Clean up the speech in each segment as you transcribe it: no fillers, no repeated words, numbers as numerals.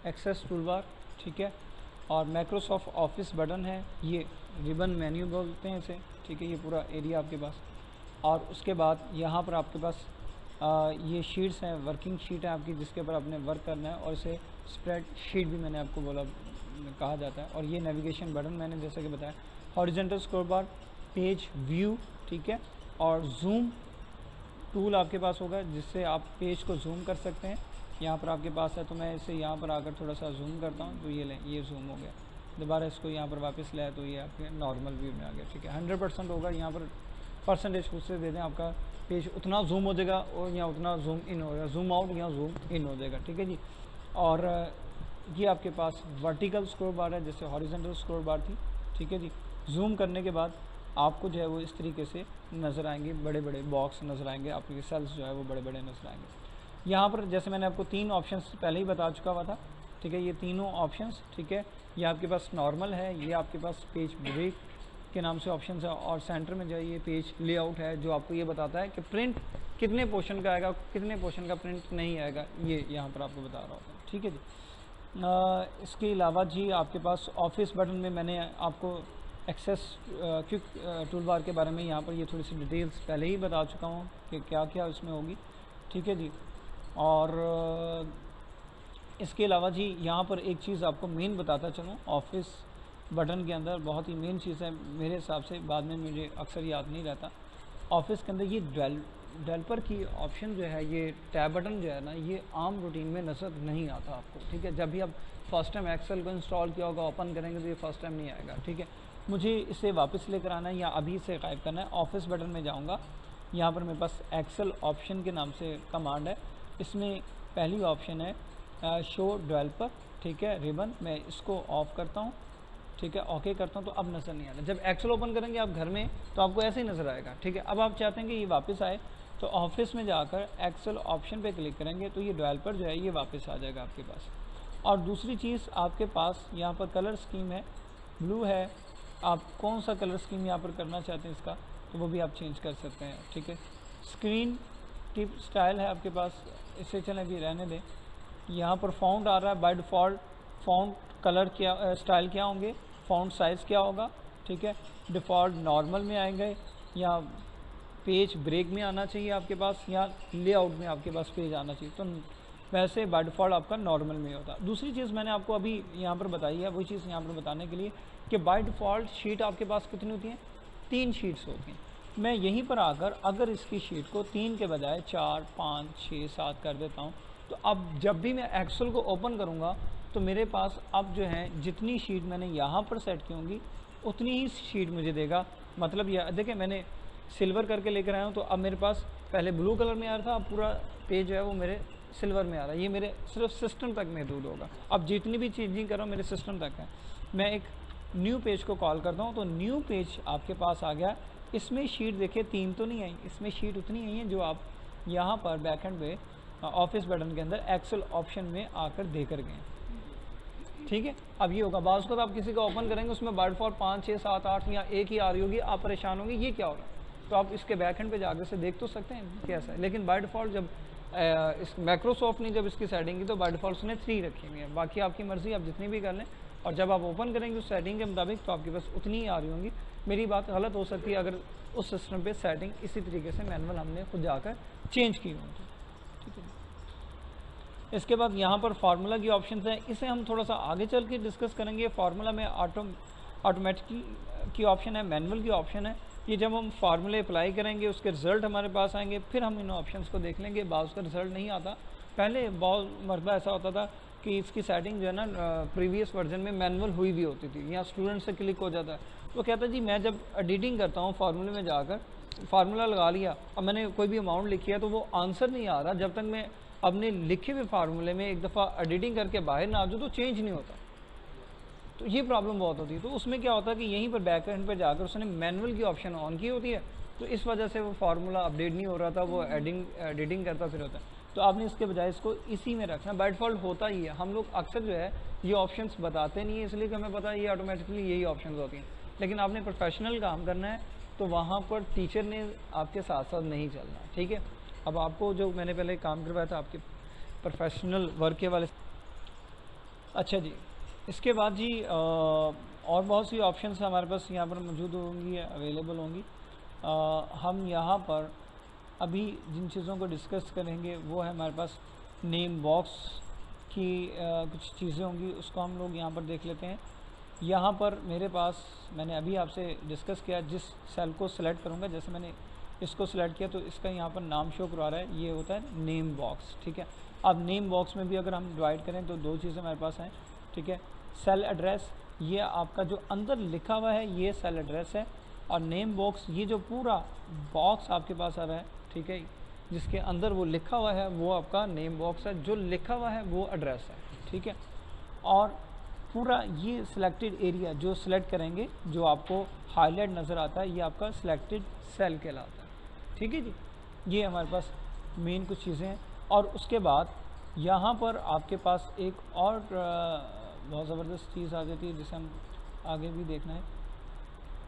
Access toolbar, ठीक है, और माइक्रोसॉफ्ट ऑफिस बटन है, ये रिबन मेन्यू बोलते हैं इसे, ठीक है, ये पूरा एरिया आपके पास। और उसके बाद यहाँ पर आपके पास ये शीट्स हैं, वर्किंग शीट है आपकी जिसके ऊपर आपने वर्क करना है, और इसे स्प्रेड शीट भी मैंने आपको बोला कहा जाता है। और ये नेविगेशन बटन मैंने जैसा कि बताया, हॉरिजॉन्टल स्क्रॉल बार, पेज व्यू, ठीक है, और जूम टूल आपके पास होगा जिससे आप पेज को जूम कर सकते हैं। यहाँ पर आपके पास है, तो मैं इसे यहाँ पर आकर थोड़ा सा जूम करता हूँ, तो ये लें, ये जूम हो गया। दोबारा इसको यहाँ पर वापस लाया तो ये आपके नॉर्मल व्यू में आ गया, ठीक है। 100% होगा, यहाँ पर परसेंटेज खुद से दे दें, आपका पेज उतना जूम हो जाएगा और यहाँ उतना जूम इन हो जाएगा, जूम आउट या जूम इन हो जाएगा, ठीक है जी। और ये आपके पास वर्टिकल स्क्रॉल बार है, जैसे हॉरिजॉन्टल स्क्रॉल बार थी, ठीक है जी। जूम करने के बाद आपको जो है वो इस तरीके से नज़र आएंगे, बड़े बड़े बॉक्स नज़र आएंगे, आपके सेल्स जो है वो बड़े बड़े नज़र आएंगे। यहाँ पर जैसे मैंने आपको 3 ऑप्शंस पहले ही बता चुका हुआ था, ठीक है, ये तीनों ऑप्शंस, ठीक है, ये आपके पास नॉर्मल है, ये आपके पास पेज ब्रेक के नाम से ऑप्शंस है, और सेंटर में जो है ये पेज लेआउट है जो आपको ये बताता है कि प्रिंट कितने पोर्शन का आएगा, कितने पोर्शन का प्रिंट नहीं आएगा, ये यहाँ पर आपको बता रहा होता है, ठीक है जी। इसके अलावा जी आपके पास ऑफिस बटन में मैंने आपको एक्सेस क्विक टूल बार के बारे में यहाँ पर ये थोड़ी सी डिटेल्स पहले ही बता चुका हूँ कि क्या क्या उसमें होगी, ठीक है जी। और इसके अलावा जी यहाँ पर एक चीज़ आपको मेन बताता चलूँ, ऑफिस बटन के अंदर बहुत ही मेन चीज़ है मेरे हिसाब से, बाद में मुझे अक्सर याद नहीं रहता। ऑफिस के अंदर ये डेवलपर की ऑप्शन जो है, ये टैब बटन जो है ना, ये आम रूटीन में नज़र नहीं आता आपको, ठीक है। जब भी आप फर्स्ट टाइम एक्सेल को इंस्टॉल किया होगा, ओपन करेंगे तो ये फर्स्ट टाइम नहीं आएगा, ठीक है। मुझे इसे वापस लेकर आना है या अभी इसे गायब करना है। ऑफिस बटन में जाऊँगा, यहाँ पर मेरे पास एक्सेल ऑप्शन के नाम से कमांड है, इसमें पहली ऑप्शन है शो डेवलपर, ठीक है, रिबन। मैं इसको ऑफ करता हूँ, ठीक है, ओके करता हूँ, तो अब नज़र नहीं आ रहा। जब एक्सेल ओपन करेंगे आप घर में तो आपको ऐसे ही नज़र आएगा, ठीक है। अब आप चाहते हैं कि ये वापस आए, तो ऑफिस में जाकर एक्सेल ऑप्शन पे क्लिक करेंगे तो ये डेवलपर जो है ये वापस आ जाएगा आपके पास। और दूसरी चीज़ आपके पास यहाँ पर कलर स्कीम है, ब्लू है, आप कौन सा कलर स्कीम यहाँ पर करना चाहते हैं इसका, तो वो भी आप चेंज कर सकते हैं, ठीक है। स्क्रीन टिप स्टाइल है आपके पास, इसे चलें अभी रहने दें। यहाँ पर फ़ॉन्ट आ रहा है, बाय डिफ़ॉल्ट फ़ॉन्ट कलर क्या स्टाइल क्या होंगे, फ़ॉन्ट साइज़ क्या होगा, ठीक है। डिफ़ॉल्ट नॉर्मल में आएंगे या पेज ब्रेक में आना चाहिए आपके पास, या लेआउट में आपके पास पेज आना चाहिए, तो वैसे बाय डिफ़ॉल्ट आपका नॉर्मल में होता है। दूसरी चीज़ मैंने आपको अभी यहाँ पर बताई है, वही चीज़ यहाँ पर बताने के लिए कि बाय डिफ़ॉल्ट शीट आपके पास कितनी होती हैं, 3 शीट्स होती हैं। मैं यहीं पर आकर अगर इसकी शीट को 3 के बजाय 4, 5, 6, 7 कर देता हूँ, तो अब जब भी मैं एक्सेल को ओपन करूँगा तो मेरे पास अब जो है जितनी शीट मैंने यहाँ पर सेट की होंगी उतनी ही शीट मुझे देगा। मतलब यह देखिए, मैंने सिल्वर करके लेकर आया हूँ, तो अब मेरे पास पहले ब्लू कलर में आ रहा था, अब पूरा पेज जो है वो मेरे सिल्वर में आ रहा है। ये मेरे सिर्फ सिस्टम तक महदूद होगा। अब जितनी भी चेंजिंग कर रहा हूँ मेरे सिस्टम तक है। मैं एक न्यू पेज को कॉल करता हूँ, तो न्यू पेज आपके पास आ गया। इसमें शीट देखिए 3 तो नहीं आई, इसमें शीट उतनी आई है जो आप यहाँ पर बैकएंड पे ऑफिस बटन के अंदर एक्सेल ऑप्शन में आकर दे कर गए, ठीक है। अब ये होगा, बाज़ को तो आप किसी का ओपन करेंगे उसमें बाय डिफ़ॉल्ट 5, 6, 7, 8 या एक ही आ रही होगी, आप परेशान होंगे ये क्या हो रहा है। तो आप इसके बैकएंड पे जाकर से देख तो सकते हैं कैसा है। लेकिन बाय डिफ़ॉल्ट जब इस माइक्रोसॉफ्ट ने जब इसकी सेटिंग की तो बाय डिफ़ॉल्ट उसने 3 रखी हुई है, बाकी आपकी मर्ज़ी, आप जितनी भी कर लें। और जब आप ओपन करेंगे उस सेटिंग के मुताबिक तो आपके पास उतनी ही आ रही होंगी। मेरी बात गलत हो सकती है अगर उस सिस्टम पे सेटिंग इसी तरीके से मैनुअल हमने खुद जाकर चेंज की होंगी, ठीक है। इसके बाद यहाँ पर फार्मूला की ऑप्शन है, इसे हम थोड़ा सा आगे चल के डिस्कस करेंगे। फार्मूला में ऑटोमेटिक की ऑप्शन है, मैनुअल की ऑप्शन है। ये जब हम फार्मूले अप्लाई करेंगे उसके रिज़ल्ट हमारे पास आएंगे, फिर हम इन ऑप्शंस को देख लेंगे। बाज़ का रिज़ल्ट नहीं आता, पहले बहुत मरतबा ऐसा होता था कि इसकी सेटिंग जो है ना प्रीवियस वर्जन में मैनुअल हुई भी होती थी, या स्टूडेंट से क्लिक हो जाता है। तो कहता जी मैं जब एडिटिंग करता हूँ फार्मूले में जाकर, फार्मूला लगा लिया, अब मैंने कोई भी अमाउंट लिखी है तो वो आंसर नहीं आ रहा जब तक मैं अपने लिखे हुए फार्मूले में एक दफ़ा एडिटिंग करके बाहर ना आ जाऊँ तो चेंज नहीं होता। तो ये प्रॉब्लम बहुत होती है। तो उसमें क्या होता है कि यहीं पर बैक एंड पर जाकर उसने मैनुअल की ऑप्शन ऑन की होती है, तो इस वजह से वो फार्मूला अपडेट नहीं हो रहा था, वो एडिटिंग करता फिर होता है। तो आपने इसके बजाय इसको इसी में रखना। बाय डिफ़ॉल्ट होता ही है, हम लोग अक्सर जो है ये ऑप्शंस बताते नहीं है, इसलिए कि हमें पता है ये ऑटोमेटिकली यही ऑप्शंस होती हैं। लेकिन आपने प्रोफेशनल काम करना है तो वहाँ पर टीचर ने आपके साथ साथ नहीं चलना, ठीक है। अब आपको जो मैंने पहले काम करवाया था आपके प्रोफेशनल वर्क के वाले, अच्छा जी, इसके बाद जी और बहुत सी ऑप्शंस हमारे पास यहाँ पर मौजूद होंगी, अवेलेबल होंगी। हम यहाँ पर अभी जिन चीज़ों को डिस्कस करेंगे वो है हमारे पास नेम बॉक्स की कुछ चीज़ें होंगी, उसको हम लोग यहाँ पर देख लेते हैं। यहाँ पर मेरे पास मैंने अभी आपसे डिस्कस किया, जिस सेल को सिलेक्ट करूँगा, जैसे मैंने इसको सिलेक्ट किया तो इसका यहाँ पर नाम शो करवा रहा है, ये होता है नेम बॉक्स। ठीक है, अब नेम बॉक्स में भी अगर हम डिवाइड करें तो दो चीज़ें हमारे पास हैं। ठीक है, सेल एड्रेस, ये आपका जो अंदर लिखा हुआ है ये सेल एड्रेस है, और नेम बॉक्स ये जो पूरा बॉक्स आपके पास आ रहा है, ठीक है, जिसके अंदर वो लिखा हुआ है वो आपका नेम बॉक्स है, जो लिखा हुआ है वो एड्रेस है। ठीक है, और पूरा ये सिलेक्टेड एरिया जो सिलेक्ट करेंगे, जो आपको हाईलाइट नज़र आता है, ये आपका सिलेक्टेड सेल कहलाता है। ठीक है जी, ये हमारे पास मेन कुछ चीज़ें हैं। और उसके बाद यहाँ पर आपके पास एक और बहुत ज़बरदस्त चीज़ आ जाती है जिसे हम आगे भी देखना है।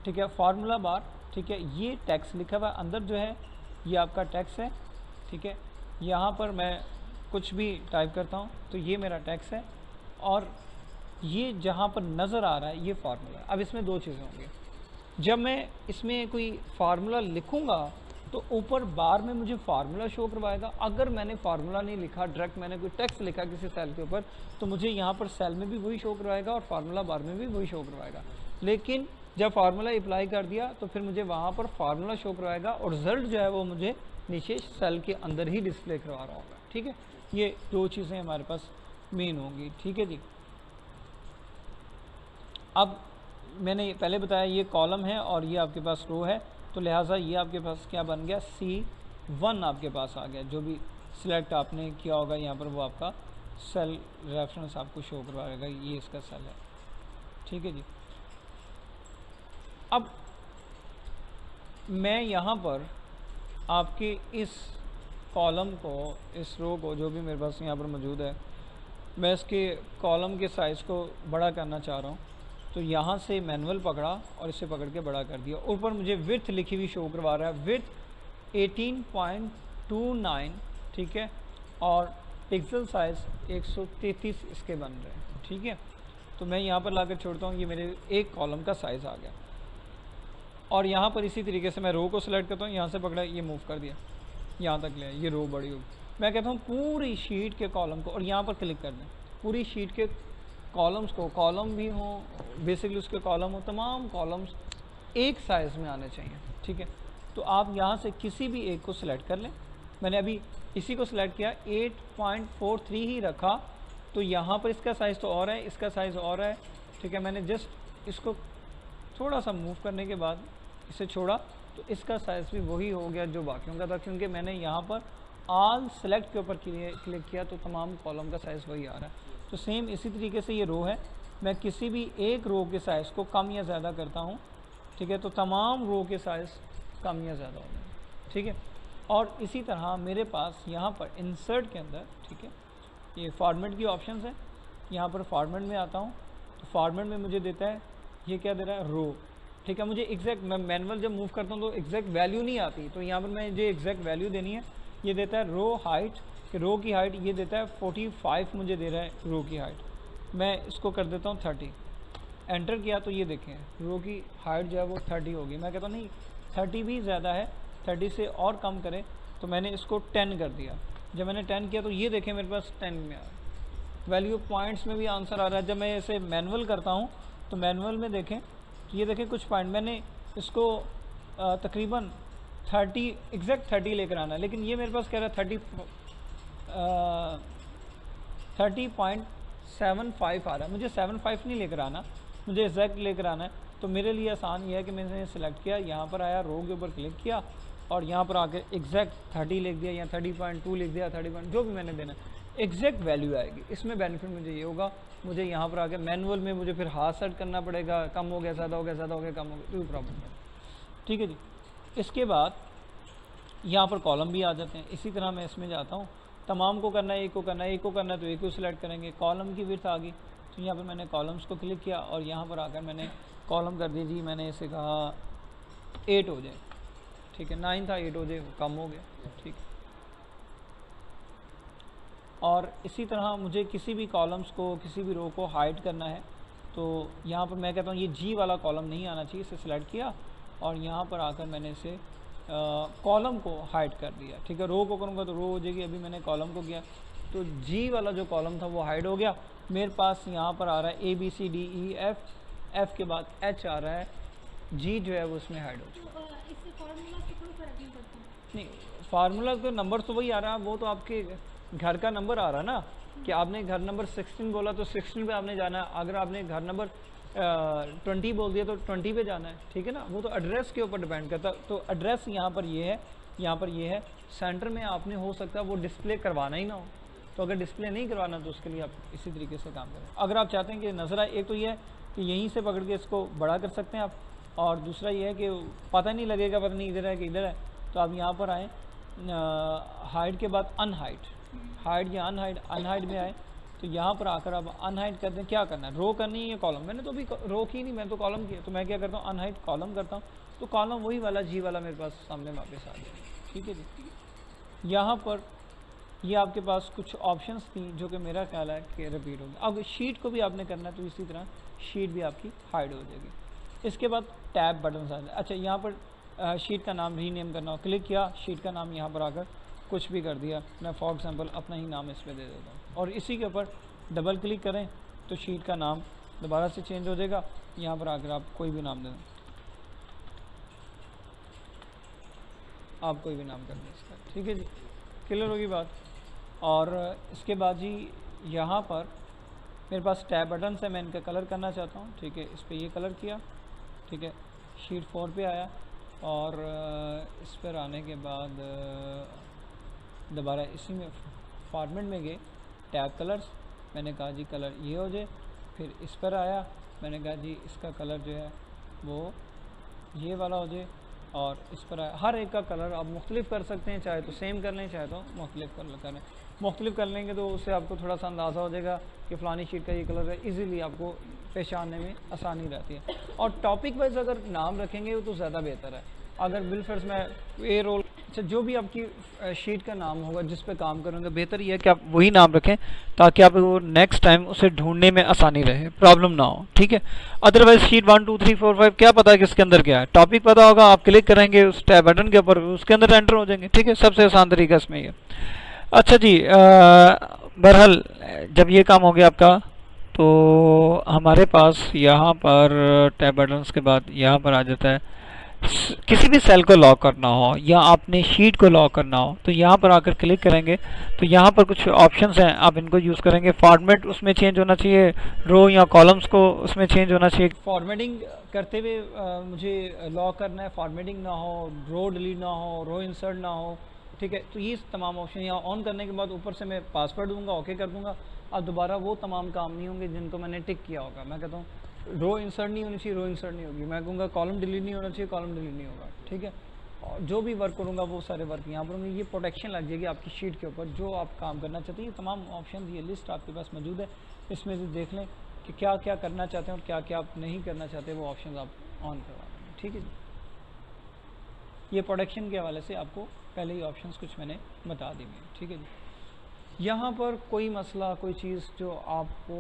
ठीक है, फार्मूला बार। ठीक है, ये टेक्स्ट लिखा हुआ अंदर जो है ये आपका टेक्स्ट है। ठीक है, यहाँ पर मैं कुछ भी टाइप करता हूँ तो ये मेरा टेक्स्ट है, और ये जहाँ पर नज़र आ रहा है ये फार्मूला है। अब इसमें दो चीज़ें होंगी, जब मैं इसमें कोई फार्मूला लिखूँगा तो ऊपर बार में मुझे फार्मूला शो करवाएगा। अगर मैंने फार्मूला नहीं लिखा, डायरेक्ट मैंने कोई टेक्स्ट लिखा किसी सेल के ऊपर, तो मुझे यहाँ पर सेल में भी वही शो करवाएगा और फार्मूला बार में भी वही शो करवाएगा। लेकिन जब फार्मूला अप्लाई कर दिया तो फिर मुझे वहाँ पर फार्मूला शो करवाएगा, और रिजल्ट जो है वो मुझे नीचे सेल के अंदर ही डिस्प्ले करवा रहा होगा। ठीक है, ये दो चीज़ें हमारे पास मेन होंगी। ठीक है जी, अब मैंने पहले बताया ये कॉलम है और ये आपके पास रो है, तो लिहाजा ये आपके पास क्या बन गया, C1 आपके पास आ गया। जो भी सिलेक्ट आपने किया होगा यहाँ पर वो आपका सेल रेफरेंस आपको शो करवाएगा, ये इसका सेल है। ठीक है जी, अब मैं यहाँ पर आपके इस कॉलम को, इस रो को, जो भी मेरे पास यहाँ पर मौजूद है, मैं इसके कॉलम के साइज़ को बड़ा करना चाह रहा हूँ। तो यहाँ से मैनुअल पकड़ा और इसे पकड़ के बड़ा कर दिया। ऊपर मुझे विड्थ लिखी हुई शो करवा रहा है, विड्थ 18.29। ठीक है, और पिक्सल साइज़ 133 इसके बन रहे हैं। ठीक है, तो मैं यहाँ पर लाकर छोड़ता हूँ, ये मेरे एक कॉलम का साइज़ आ गया। और यहाँ पर इसी तरीके से मैं रो को सिलेक्ट करता हूँ, यहाँ से पकड़ा, ये मूव कर दिया, यहाँ तक ले, ये रो बड़ी होगी। मैं कहता हूँ पूरी शीट के कॉलम को, और यहाँ पर क्लिक कर दें, पूरी शीट के कॉलम्स को, कॉलम भी हों, बेसिकली उसके कॉलम हो, तमाम कॉलम्स एक साइज़ में आने चाहिए। ठीक है, तो आप यहाँ से किसी भी एक को सिलेक्ट कर लें। मैंने अभी इसी को सिलेक्ट किया, 8.43 ही रखा, तो यहाँ पर इसका साइज़ तो और है, इसका साइज़ और है। ठीक है, मैंने जस्ट इसको थोड़ा सा मूव करने के बाद इसे छोड़ा तो इसका साइज़ भी वही हो गया जो बाकियों का था, क्योंकि मैंने यहाँ पर ऑल सेलेक्ट के ऊपर क्लिक किया तो तमाम कॉलम का साइज़ वही आ रहा है। तो सेम इसी तरीके से ये रो है, मैं किसी भी एक रो के साइज़ को कम या ज़्यादा करता हूँ। ठीक है, तो तमाम रो के साइज़ कम या ज़्यादा हो जाए। ठीक है, और इसी तरह मेरे पास यहाँ पर इंसर्ट के अंदर, ठीक है, ये फॉर्मेट की ऑप्शंस है। यहाँ पर फॉर्मेट में आता हूँ तो फॉर्मेट में मुझे देता है, ये क्या दे रहा है, रो। ठीक है, मुझे एग्जैक्ट, मैं मैनुअल जब मूव करता हूँ तो एग्जैक्ट वैल्यू नहीं आती, तो यहाँ पर मैं जो एग्जैक्ट वैल्यू देनी है, ये देता है रो हाइट, कि रो की हाइट ये देता है 45 मुझे दे रहा है रो की हाइट। मैं इसको कर देता हूँ 30, एंटर किया तो ये देखें रो की हाइट जो है वो 30 होगी। मैं कहता हूँ नहीं, 30 भी ज़्यादा है, 30 से और कम करें, तो मैंने इसको 10 कर दिया। जब मैंने 10 किया तो ये देखें मेरे पास 10 में आ रहा है, वैल्यू पॉइंट्स में भी आंसर आ रहा है। जब मैं इसे मैनुअल करता हूँ तो मैनुअल में देखें तो ये देखें कुछ पॉइंट, मैंने इसको तकरीबन 30 एग्जैक्ट 30 लेकर आना है, लेकिन ये मेरे पास कह रहा है 30.75 आ रहा है। मुझे 75 नहीं लेकर आना, मुझे एग्जैक्ट लेकर आना है। तो मेरे लिए आसान ये है कि मैंने सिलेक्ट किया, यहाँ पर आया, रो के ऊपर क्लिक किया और यहाँ पर आके एग्जैक्ट 30 लिख दिया या 30.2 लिख दिया, 30 जो भी मैंने देना, एग्जैक्ट वैल्यू आएगी। इसमें बेनिफिट मुझे ये होगा, मुझे यहाँ पर आके मैनुअल में मुझे फिर हाथ सेट करना पड़ेगा, कम हो गया, ज़्यादा हो गया, ज़्यादा हो गया, कम हो गया, कोई प्रॉब्लम नहीं। ठीक है जी, इसके बाद यहाँ पर कॉलम भी आ जाते हैं। इसी तरह मैं इसमें जाता हूँ, तमाम को करना है, एक को करना है, एक को करना है तो एक को सिलेक्ट करेंगे। कॉलम की विड्थ आ गई तो यहाँ पर मैंने कॉलम्स को क्लिक किया और यहाँ पर आकर मैंने कॉलम कर दी जी, मैंने इसे कहा 8 हो जाए। ठीक है, 9 था, 8 हो जाए, कम हो गया। ठीक है, और इसी तरह मुझे किसी भी कॉलम्स को, किसी भी रो को हाइड करना है, तो यहाँ पर मैं कहता हूँ ये जी वाला कॉलम नहीं आना चाहिए, इसे सिलेक्ट किया और यहाँ पर आकर मैंने इसे कॉलम को हाइड कर दिया। ठीक है, रो को करूँगा तो रो हो जाएगी, अभी मैंने कॉलम को किया तो जी वाला जो कॉलम था वो हाइड हो गया। मेरे पास यहाँ पर आ रहा है ABCDE F के बाद H आ रहा है, जी जो है वो उसमें हाइड हो चुका है। इससे फार्मूला से कोई फर्क नहीं पड़ता? नहीं, फार्मूला तो नंबर तो वही आ रहा है, वो तो आपके घर का नंबर आ रहा है ना, कि आपने घर नंबर 16 बोला तो 16 पे आपने जाना है, अगर आपने घर नंबर 20 बोल दिया तो 20 पे जाना है। ठीक है ना, वो तो एड्रेस के ऊपर डिपेंड करता है। तो एड्रेस यहाँ पर ये है, यहाँ पर ये है, सेंटर में आपने हो सकता है वो डिस्प्ले करवाना ही ना हो, तो अगर डिस्प्ले नहीं करवाना तो उसके लिए आप इसी तरीके से काम करें। अगर आप चाहते हैं कि नज़र आए, एक तो ये है कि यहीं से पकड़ के इसको बड़ा कर सकते हैं आप, और दूसरा ये है कि पता नहीं लगेगा, पता नहीं इधर है कि इधर है, तो आप यहाँ पर आएँ, हाइड के बाद अनहाइड, हाइड या अनहाइड में आए तो यहाँ पर आकर आप अनहाइड करते हैं। क्या करना है, रो करनी है या कॉलम? मैंने तो अभी रो की नहीं, मैंने तो कॉलम किया, तो मैं क्या करता हूँ अनहाइड कॉलम करता हूँ, तो कॉलम वही वाला जी वाला मेरे पास सामने वापस आ गया। ठीक है जी, यहाँ पर ये आपके पास कुछ ऑप्शंस थी जो कि मेरा ख्याल है कि रिपीट होगी। अब शीट को भी आपने करना है तो इसी तरह शीट भी आपकी हाइड हो जाएगी। इसके बाद टैब बटन आ जाए। अच्छा, यहाँ पर शीट का नाम रीनेम करना हो, क्लिक किया, शीट का नाम यहाँ पर आकर कुछ भी कर दिया, मैं फॉर एग्जांपल अपना ही नाम इस पर दे देता हूँ, और इसी के ऊपर डबल क्लिक करें तो शीट का नाम दोबारा से चेंज हो जाएगा। यहाँ पर आकर आप कोई भी नाम दे दें, आप कोई भी नाम कर दें इसका। ठीक है जी, क्लियर होगी बात। और इसके बाद जी यहाँ पर मेरे पास टैब बटन है, मैं इनका कलर करना चाहता हूँ। ठीक है, इस पर ये कलर किया। ठीक है, शीट 4 पे आया और इस पर आने के बाद दोबारा इसी में फॉर्मेट में गए, टैब कलर्स, मैंने कहा जी कलर ये हो जाए। फिर इस पर आया, मैंने कहा जी इसका कलर जो है वो ये वाला हो जाए, और इस पर आया। हर एक का कलर आप मुख्तलिफ कर सकते हैं, चाहे तो सेम कर लें, चाहे तो मुख्तलिफ कलर करें। मुख्तलिफ कर लेंगे तो उससे आपको थोड़ा सा अंदाज़ा हो जाएगा कि फ़लानी शीट का ये कलर है, इजीली आपको पहचानने में आसानी रहती है। और टॉपिक वाइज अगर नाम रखेंगे वो तो ज़्यादा बेहतर है। अगर बिलफर्ज में ए रोल, अच्छा जो भी आपकी शीट का नाम होगा जिस पे काम करेंगे, बेहतर ये है कि आप वही नाम रखें ताकि आप वो नेक्स्ट टाइम उसे ढूंढने में आसानी रहे, प्रॉब्लम ना हो। ठीक है, अदरवाइज शीट 1 2 3 4 5 क्या पता है कि इसके अंदर क्या है, टॉपिक पता होगा, आप क्लिक करेंगे उस टैब बटन के ऊपर, उसके अंदर एंटर हो जाएंगे। ठीक है, सबसे आसान तरीका इसमें ये। अच्छा जी, बहरहाल जब ये काम हो गया आपका, तो हमारे पास यहाँ पर टैब बटन्स के बाद यहाँ पर आ जाता है किसी भी सेल को लॉक करना हो या आपने शीट को लॉक करना हो, तो यहाँ पर आकर क्लिक करेंगे तो यहाँ पर कुछ ऑप्शंस हैं, आप इनको यूज़ करेंगे। फॉर्मेट उसमें चेंज होना चाहिए, रो या कॉलम्स को उसमें चेंज होना चाहिए। फॉर्मेटिंग करते हुए मुझे लॉक करना है, फॉर्मेटिंग ना हो, रो डिलीट ना हो, रो इंसर्ट ना हो। ठीक है, तो ये तमाम ऑप्शन यहाँ ऑन करने के बाद ऊपर से मैं पासवर्ड दूंगा, ओके कर दूंगा। अब दोबारा वो तमाम काम नहीं होंगे जिनको मैंने टिक किया होगा। मैं कहता हूँ रो इंसर्ट नहीं होनी चाहिए, रो इंसर्ट नहीं होगी। मैं कहूँगा कॉलम डिलीट नहीं होना चाहिए, कॉलम डिलीट नहीं होगा। ठीक है, और जो भी वर्क करूँगा वो सारे वर्क यहाँ पर होंगे। ये प्रोटेक्शन लग जाएगी आपकी शीट के ऊपर, जो आप काम करना चाहते हैं। ये तमाम ऑप्शन, ये लिस्ट आपके पास मौजूद है, इसमें से देख लें कि क्या क्या करना चाहते हैं और क्या क्या आप नहीं करना चाहते, वो ऑप्शन आप ऑन करवा देंगे। ठीक है जी, ये प्रोटेक्शन के हवाले से आपको पहले ही ऑप्शंस कुछ मैंने बता दी हैं। ठीक है जी, यहाँ पर कोई मसला, कोई चीज़ जो आपको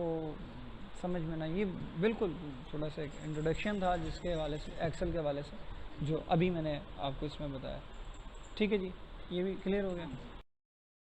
समझ में ना, ये बिल्कुल थोड़ा सा एक इंट्रोडक्शन था जिसके हवाले से, एक्सेल के हवाले से, जो अभी मैंने आपको इसमें बताया। ठीक है जी, ये भी क्लियर हो गया।